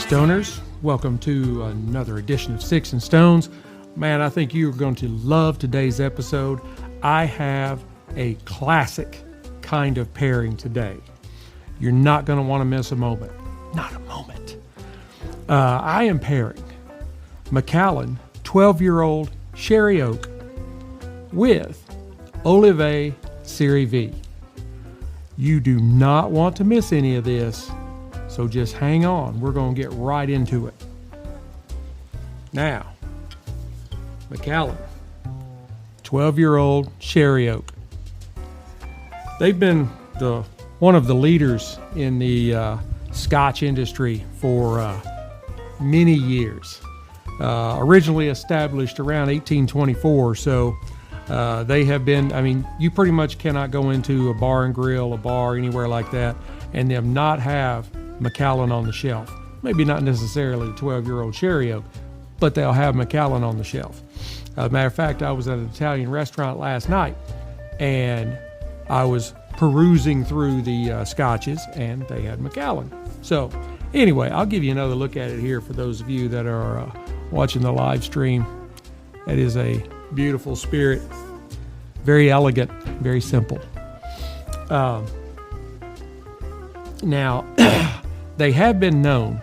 Stoners, welcome to another edition of Sticks-n-Stonez. Man, I think you're going to love today's episode. I have a classic kind of pairing today. You're not going to want to miss a moment. Not a moment. I am pairing Macallan 12-year-old Sherry Oak with Oliva Serie V. You do not want to miss any of this, so just hang on. We're going to get right into it. Now, Macallan, 12-year-old Sherry Oak. They've been one of the leaders in the Scotch industry for many years. Originally established around 1824, so they have been, I mean, you pretty much cannot go into a bar and grill, a bar, anywhere like that, and them not have Macallan on the shelf. Maybe not necessarily the 12-year-old Sherry Oak, but they'll have Macallan on the shelf. Matter of fact, I was at an Italian restaurant last night, and I was perusing through the scotches, and they had Macallan. So anyway, I'll give you another look at it here for those of you that are watching the live stream. That is a beautiful spirit, very elegant, very simple. Now, they have been known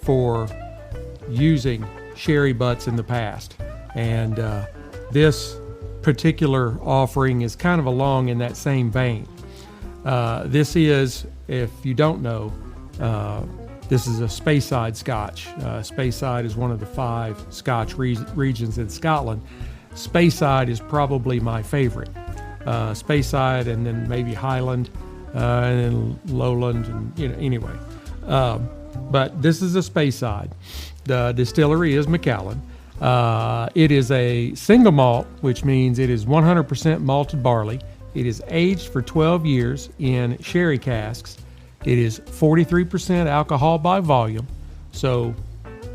for using sherry butts in the past, and this particular offering is kind of along in that same vein. This is, if you don't know, this is a Speyside Scotch. Speyside is one of the 5 Scotch regions in Scotland. Speyside is probably my favorite. Speyside, and then maybe Highland, and then Lowland, and anyway. But this is a Speyside. The distillery is Macallan. It is a single malt, which means it is 100% malted barley. It is aged for 12 years in sherry casks. It is 43% alcohol by volume, so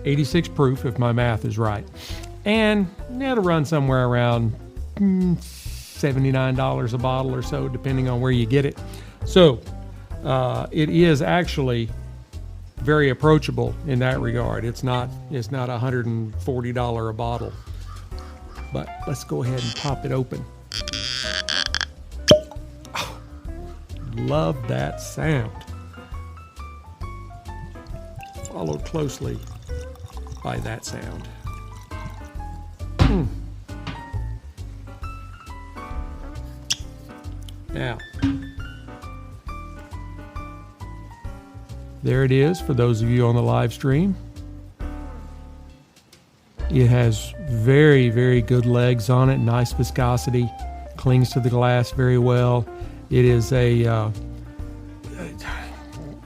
86 proof if my math is right. And it'll run somewhere around $79 a bottle or so, depending on where you get it. So it is actually very approachable in that regard. It's not $140 a bottle. But let's go ahead and pop it open. Oh, love that sound. Followed closely by that sound. Now, there it is for those of you on the live stream. It has very, very good legs on it, nice viscosity, clings to the glass very well. It is a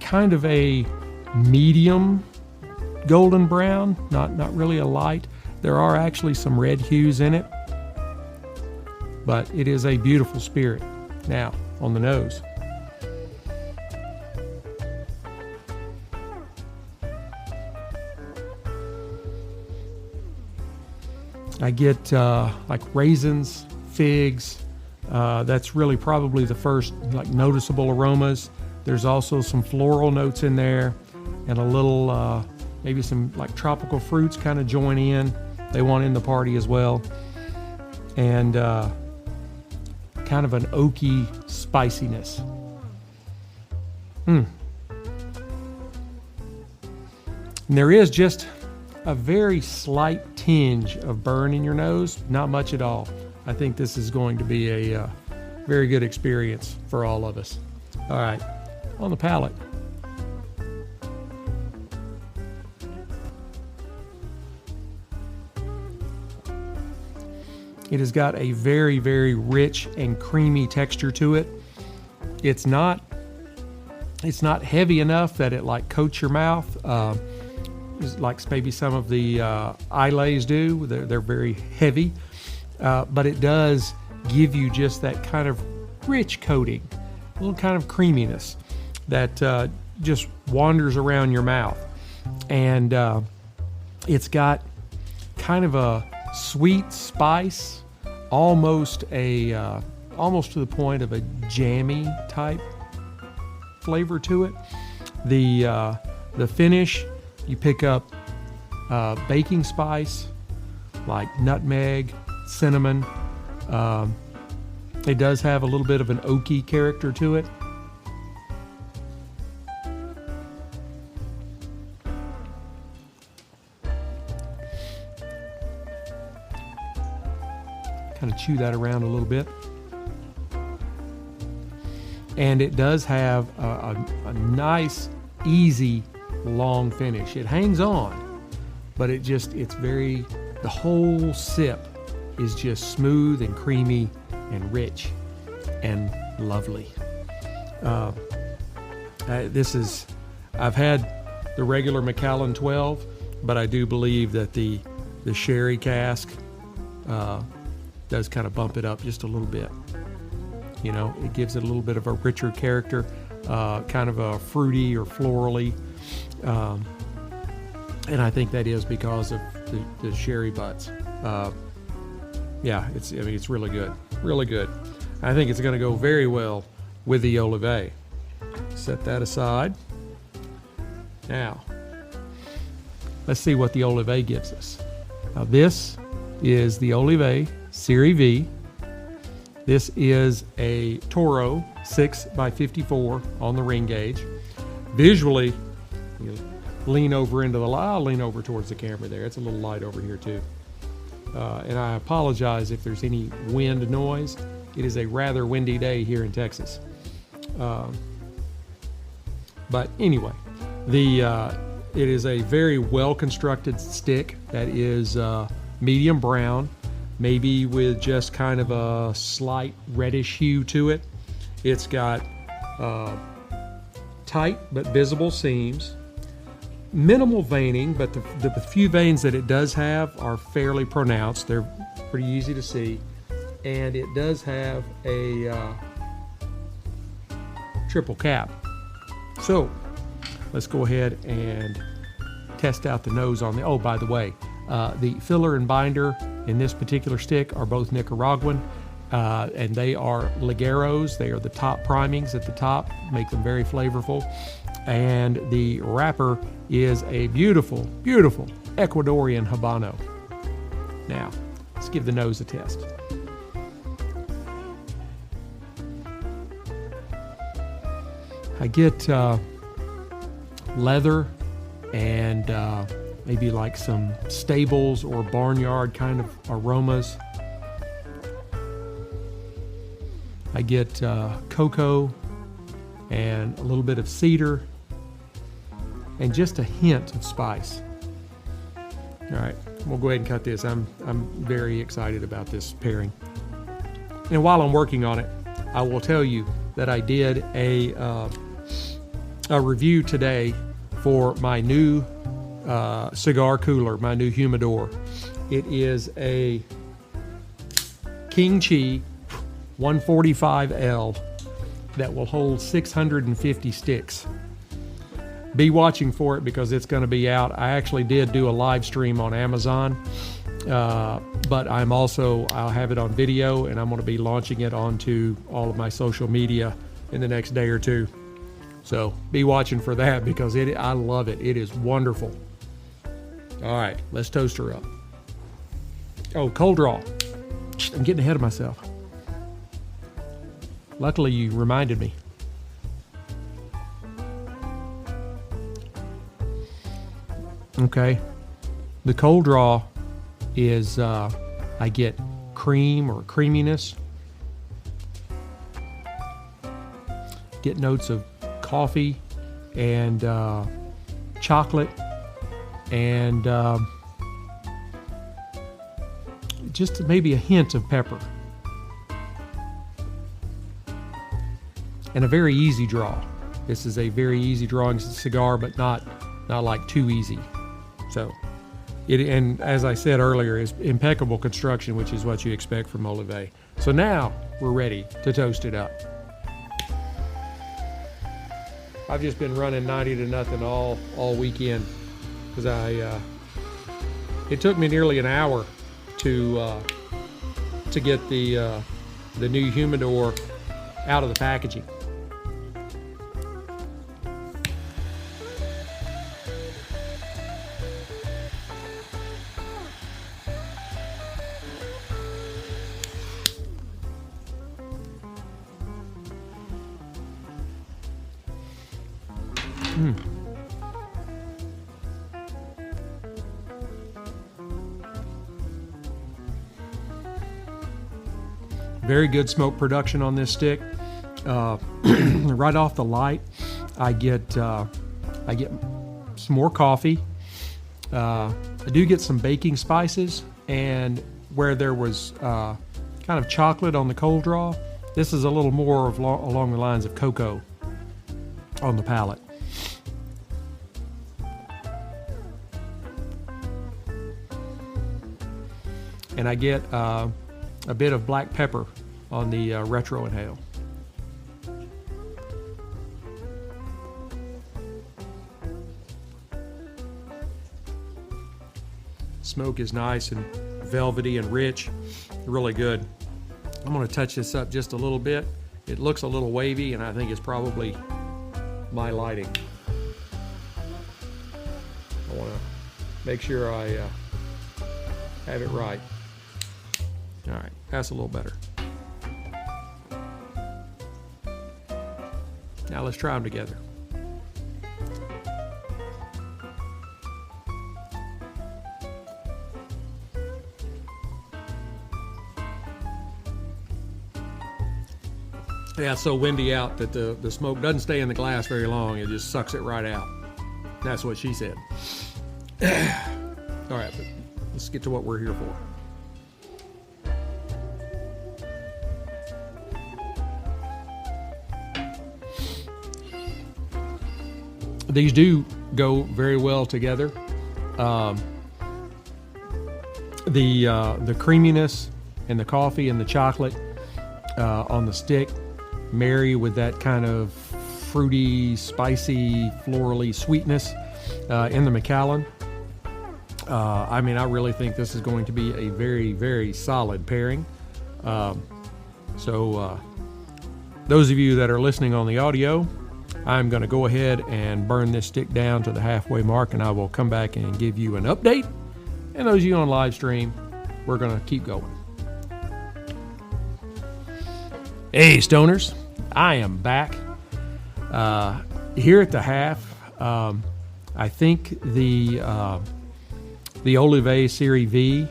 kind of a medium golden brown, not really a light. There are actually some red hues in it, but it is a beautiful spirit. Now, on the nose. I get like raisins, figs. That's really probably the first noticeable aromas. There's also some floral notes in there, and a little maybe some tropical fruits kind of join in. They want in the party as well, and kind of an oaky spiciness. And there is just a very slight tinge of burn in your nose, not much at all. I think this is going to be a very good experience for all of us. All right, on the palate. It has got a very, very rich and creamy texture to it. It's not heavy enough that it coats your mouth. Like maybe some of the Islays do. They're very heavy, but it does give you just that kind of rich coating, a little kind of creaminess that just wanders around your mouth. And it's got kind of a sweet spice, almost to the point of a jammy type flavor to it. The finish You pick up baking spice like nutmeg, cinnamon. It does have a little bit of an oaky character to it. Kind of chew that around a little bit. And it does have a nice, easy, long finish. It hangs on, but it's very, the whole sip is just smooth and creamy and rich and lovely. I've had the regular Macallan 12, but I do believe that the sherry cask does kind of bump it up just a little bit. You know, it gives it a little bit of a richer character, kind of a fruity or florally. And I think that is because of the sherry butts. Yeah, it's really good, really good. I think it's going to go very well with the Oliva. Set that aside. Now, let's see what the Oliva gives us. Now, this is the Oliva Serie V. This is a Toro 6x54 on the ring gauge. Visually, you lean over into the light. I'll lean over towards the camera there. It's a little light over here too. And I apologize if there's any wind noise. It is a rather windy day here in Texas. But anyway, it is a very well-constructed stick that is medium brown, maybe with just kind of a slight reddish hue to it. It's got tight but visible seams, minimal veining, but the few veins that it does have are fairly pronounced. They're pretty easy to see. And it does have a triple cap. So let's go ahead and test out the nose on the, oh, by the way, the filler and binder in this particular stick are both Nicaraguan, and they are Ligeros. They are the top primings at the top, make them very flavorful. And the wrapper is a beautiful, beautiful Ecuadorian Habano. Now, let's give the nose a test. I get leather and maybe like some stables or barnyard kind of aromas. I get cocoa and a little bit of cedar and just a hint of spice. All right, we'll go ahead and cut this. I'm very excited about this pairing. And while I'm working on it, I will tell you that I did a review today for my new cigar cooler, my new humidor. It is a King Chi 145L that will hold 650 sticks. Be watching for it because it's going to be out. I actually did do a live stream on Amazon, but I'll have it on video, and I'm going to be launching it onto all of my social media in the next day or two. So be watching for that because I love it. It is wonderful. All right, let's toast her up. Oh, cold draw. I'm getting ahead of myself. Luckily, you reminded me. Okay, the cold draw is I get cream or creaminess. Get notes of coffee and chocolate and just maybe a hint of pepper. And a very easy draw. This is a very easy drawing cigar, but not like too easy. So, and as I said earlier, is impeccable construction, which is what you expect from Oliva. So now we're ready to toast it up. I've just been running 90-0 all weekend because it took me nearly an hour to get the new humidor out of the packaging. Very good smoke production on this stick. Right off the light, I get some more coffee. I do get some baking spices, and where there was kind of chocolate on the cold draw, this is a little more of along the lines of cocoa on the palate. And I get a bit of black pepper on the retro inhale. Smoke is nice and velvety and rich, really good. I'm going to touch this up just a little bit. It looks a little wavy, and I think it's probably my lighting. I want to make sure I have it right. All right, that's a little better. Now let's try them together. Yeah, it's so windy out that the smoke doesn't stay in the glass very long. It just sucks it right out. That's what she said. All right, but let's get to what we're here for. These do go very well together. The creaminess and the coffee and the chocolate on the stick marry with that kind of fruity, spicy, florally sweetness in the Macallan. I mean, I really think this is going to be a very, very solid pairing. So those of you that are listening on the audio, I'm going to go ahead and burn this stick down to the halfway mark, and I will come back and give you an update. And those of you on live stream, we're going to keep going. Hey, Stoners, I am back. Here at the half, I think the Oliva Serie V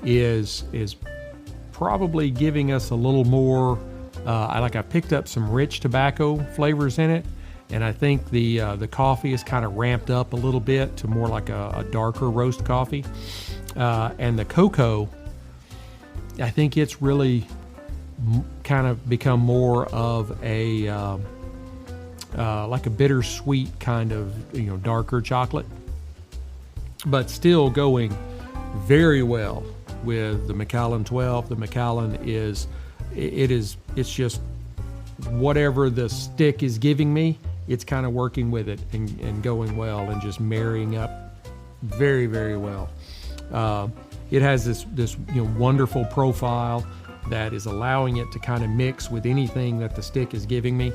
is probably giving us a little more. I picked up some rich tobacco flavors in it, and I think the coffee is kind of ramped up a little bit to more like a darker roast coffee, and the cocoa, I think it's really kind of become more of a like a bittersweet kind of darker chocolate, but still going very well with the Macallan 12. The Macallan it's just whatever the stick is giving me, it's kind of working with it and going well and just marrying up very, very well. It has this wonderful profile that is allowing it to kind of mix with anything that the stick is giving me.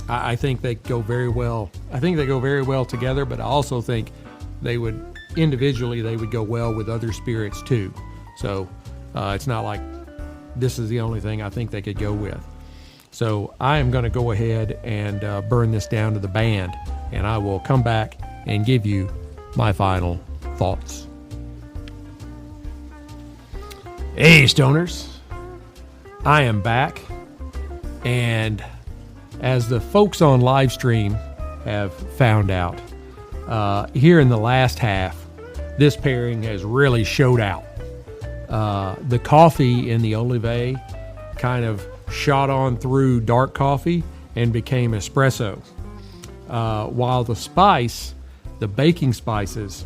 I think they go very well. I think they go very well together, but I also think they would go well with other spirits too. So it's not like this is the only thing I think they could go with. So I am going to go ahead and burn this down to the band, and I will come back and give you my final thoughts. Hey, Stoners, I am back, and as the folks on live stream have found out, here in the last half, this pairing has really showed out. The coffee in the Oliva kind of shot on through dark coffee and became espresso, while the baking spices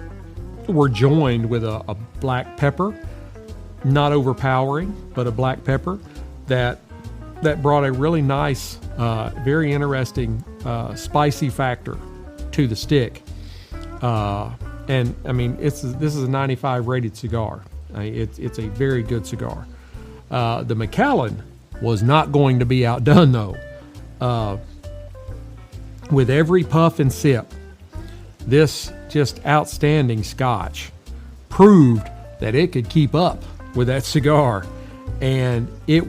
were joined with a black pepper, not overpowering, but a black pepper that brought a really nice, very interesting spicy factor to the stick. And I mean, this is a 95 rated cigar. It's a very good cigar. The Macallan was not going to be outdone though. With every puff and sip, this just outstanding Scotch proved that it could keep up with that cigar, and it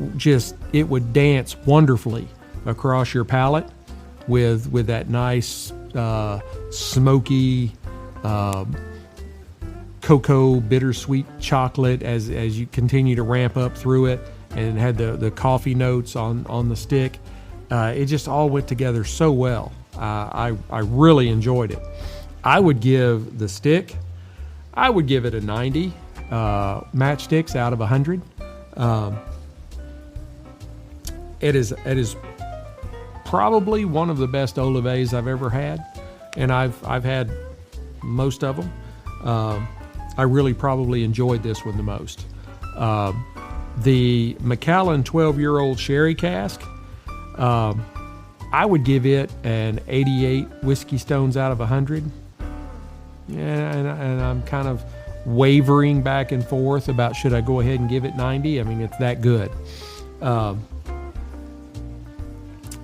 would dance wonderfully across your palate. with that nice smoky cocoa bittersweet chocolate as you continue to ramp up through it, and it had the coffee notes on the stick. It just all went together so well. I really enjoyed it. I would give the stick, I would give it a 90 matchsticks out of 100. It is probably one of the best Olivets I've ever had, and I've had most of them. I really probably enjoyed this one the most. The Macallan 12-year-old sherry cask, I would give it an 88 Whisky Stones out of 100. Yeah, and I'm kind of wavering back and forth about should I go ahead and give it 90. I mean, it's that good.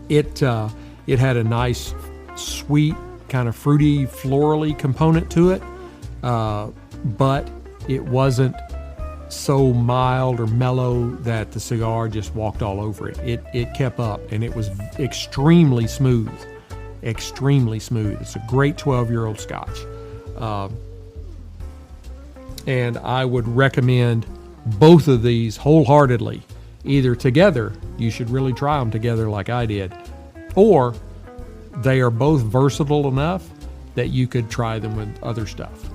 It had a nice, sweet, kind of fruity, florally component to it, but it wasn't so mild or mellow that the cigar just walked all over it. It kept up, and it was extremely smooth. Extremely smooth. It's a great 12-year-old Scotch. And I would recommend both of these wholeheartedly. Either together, you should really try them together like I did, or they are both versatile enough that you could try them with other stuff.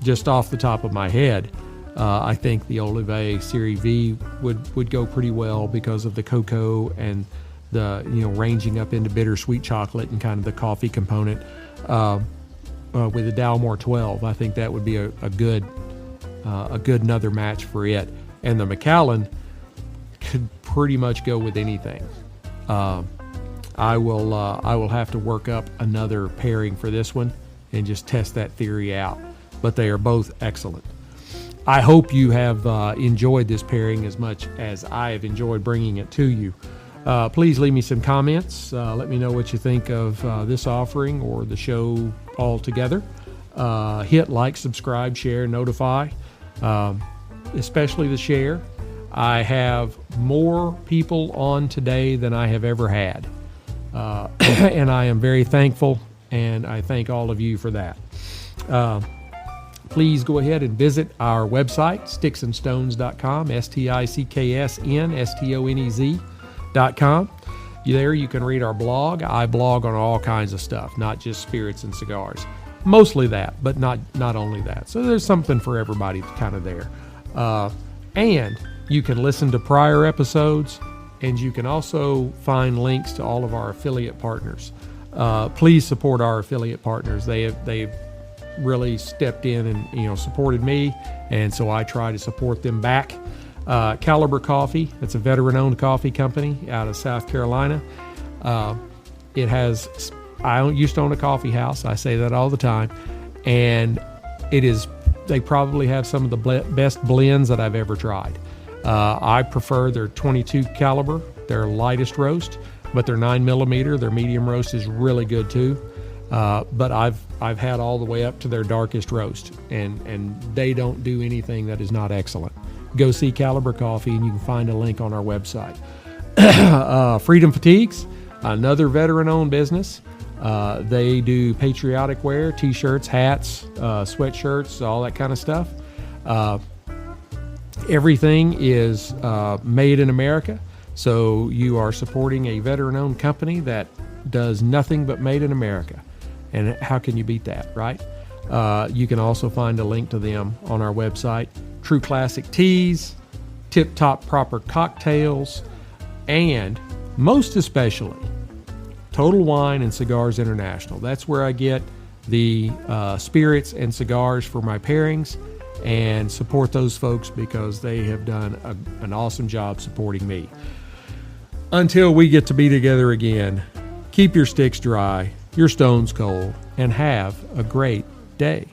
Just off the top of my head, I think the Oliva Serie V would go pretty well because of the cocoa and the ranging up into bittersweet chocolate and kind of the coffee component. With the Dalmore 12, I think that would be a good another match for it. And the Macallan could pretty much go with anything. I will have to work up another pairing for this one and just test that theory out. But they are both excellent. I hope you have enjoyed this pairing as much as I have enjoyed bringing it to you. Please leave me some comments. Let me know what you think of this offering or the show altogether. Hit like, subscribe, share, notify, especially the share. I have more people on today than I have ever had. And I am very thankful, and I thank all of you for that. Please go ahead and visit our website, Sticks-n-Stonez.com, Sticks-Stonez.com. There you can read our blog. I blog on all kinds of stuff, not just spirits and cigars. Mostly that, but not only that. So there's something for everybody kind of there. And you can listen to prior episodes, and you can also find links to all of our affiliate partners. Please support our affiliate partners. They've really stepped in and supported me, and so I try to support them back. Caliber Coffee, it's a veteran-owned coffee company out of South Carolina. I used to own a coffee house. I say that all the time, and they probably have some of the best blends that I've ever tried. I prefer their 22 caliber, their lightest roast, but their 9mm, their medium roast is really good too. But I've had all the way up to their darkest roast, and they don't do anything that is not excellent. Go see Caliber Coffee, and you can find a link on our website. Freedom Fatigues, another veteran-owned business. They do patriotic wear, t-shirts, hats, sweatshirts, all that kind of stuff. Everything is made in America, so you are supporting a veteran-owned company that does nothing but made in America. And how can you beat that, right? You can also find a link to them on our website. True classic teas, tip-top proper cocktails, and most especially, Total Wine and Cigars International. That's where I get the spirits and cigars for my pairings, and support those folks because they have done an awesome job supporting me. Until we get to be together again, keep your sticks dry, your stones cold, and have a great day.